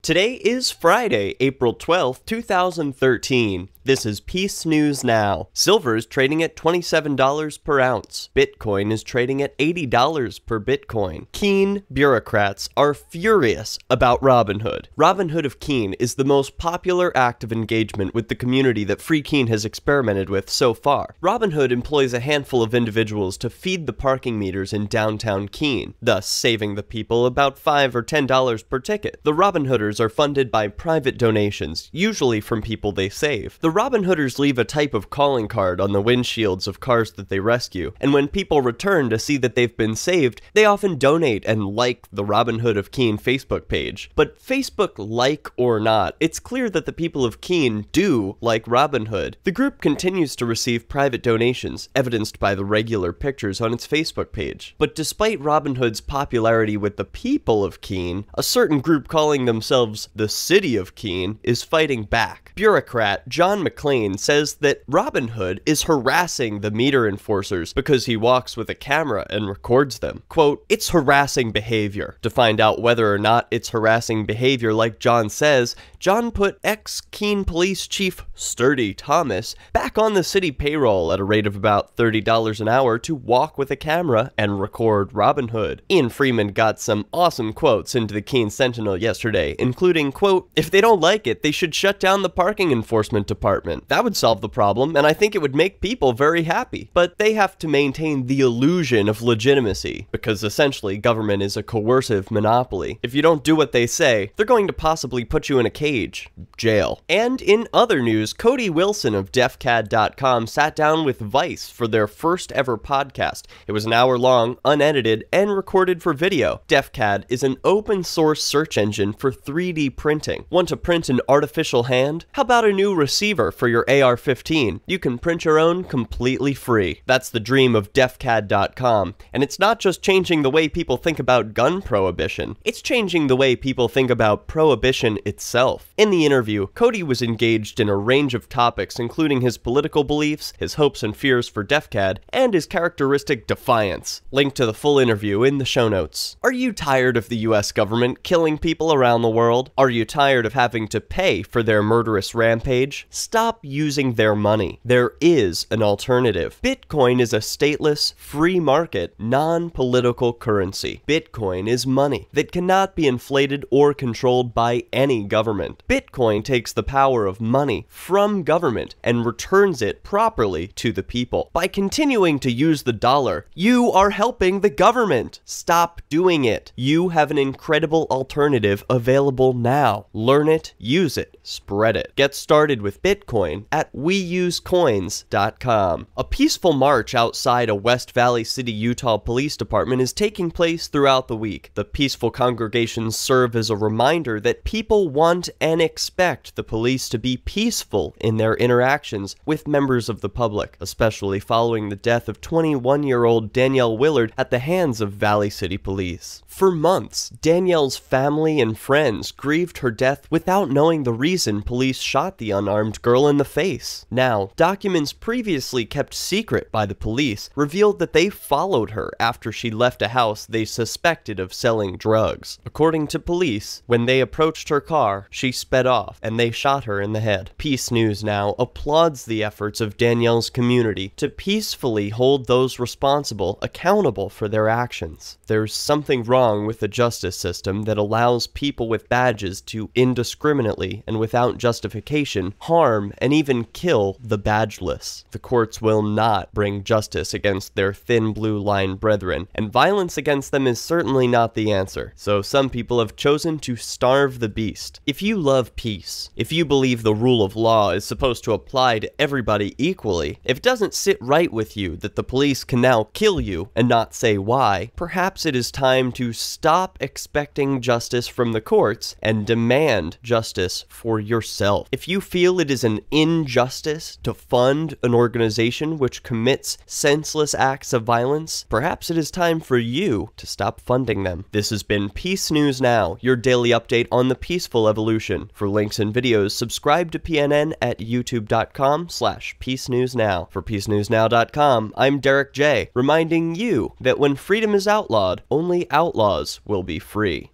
Today is Friday, April 12th, 2013. This is Peace News Now. Silver is trading at $27 per ounce. Bitcoin is trading at $80 per Bitcoin. Keene bureaucrats are furious about Robinhood. Robinhood of Keene is the most popular act of engagement with the community that Free Keene has experimented with so far. Robinhood employs a handful of individuals to feed the parking meters in downtown Keene, thus saving the people about $5 or $10 per ticket. The Robinhooders are funded by private donations, usually from people they save. The Robinhooders leave a type of calling card on the windshields of cars that they rescue, and when people return to see that they've been saved, they often donate and like the Robinhood of Keene Facebook page. But Facebook like or not, it's clear that the people of Keene do like Robinhood. The group continues to receive private donations, evidenced by the regular pictures on its Facebook page. But despite Robinhood's popularity with the people of Keene, a certain group calling themselves the City of Keene is fighting back. Bureaucrat John McClain says that Robinhood is harassing the meter enforcers because he walks with a camera and records them. Quote, "It's harassing behavior." To find out whether or not it's harassing behavior like John says, John put ex-Keene Police Chief Sturdy Thomas back on the city payroll at a rate of about $30 an hour to walk with a camera and record Robinhood. Ian Freeman got some awesome quotes into the Keene Sentinel yesterday, including, quote, "If they don't like it, they should shut down the parking enforcement department. That would solve the problem, and I think it would make people very happy. But they have to maintain the illusion of legitimacy, because essentially government is a coercive monopoly. If you don't do what they say, they're going to possibly put you in a cage. Jail." And in other news, Cody Wilson of DefCAD.com sat down with Vice for their first ever podcast. It was an hour long, unedited, and recorded for video. DefCAD is an open source search engine for 3D printing. Want to print an artificial hand? How about a new receiver for your AR-15? You can print your own completely free. That's the dream of DefCAD.com. And it's not just changing the way people think about gun prohibition, it's changing the way people think about prohibition itself. In the interview, Cody was engaged in a range of topics, including his political beliefs, his hopes and fears for DefCAD, and his characteristic defiance. Link to the full interview in the show notes. Are you tired of the US government killing people around the world? Are you tired of having to pay for their murderous rampage? Stop using their money. There is an alternative. Bitcoin is a stateless, free market, non-political currency. Bitcoin is money that cannot be inflated or controlled by any government. Bitcoin takes the power of money from government and returns it properly to the people. By continuing to use the dollar, you are helping the government. Stop doing it. You have an incredible alternative available now. Learn it, use it, spread it. Get started with Bitcoin at weusecoins.com. A peaceful march outside a West Valley City, Utah police department is taking place throughout the week. The peaceful congregations serve as a reminder that people want and expect the police to be peaceful in their interactions with members of the public, especially following the death of 21-year-old Danielle Willard at the hands of Valley City Police. For months, Danielle's family and friends grieved her death without knowing the reason police shot the unarmed girl in the face. Now, documents previously kept secret by the police revealed that they followed her after she left a house they suspected of selling drugs. According to police, when they approached her car, she sped off and they shot her in the head. Peace News Now applauds the efforts of Danielle's community to peacefully hold those responsible accountable for their actions. There's something wrong with the justice system that allows people with badges to indiscriminately and without justification harm and even kill the badgeless. The courts will not bring justice against their thin blue line brethren, and violence against them is certainly not the answer. So some people have chosen to starve the beast. If you love peace, if you believe the rule of law is supposed to apply to everybody equally, if it doesn't sit right with you that the police can now kill you and not say why, perhaps it is time to stop expecting justice from the courts and demand justice for yourself. If you feel it is an injustice to fund an organization which commits senseless acts of violence, perhaps it is time for you to stop funding them. This has been Peace News Now, your daily update on the peaceful evolution. For links and videos, subscribe to PNN at youtube.com/peacenewsnow. For peacenewsnow.com, I'm Derek J, reminding you that when freedom is outlawed, only outlaws will be free.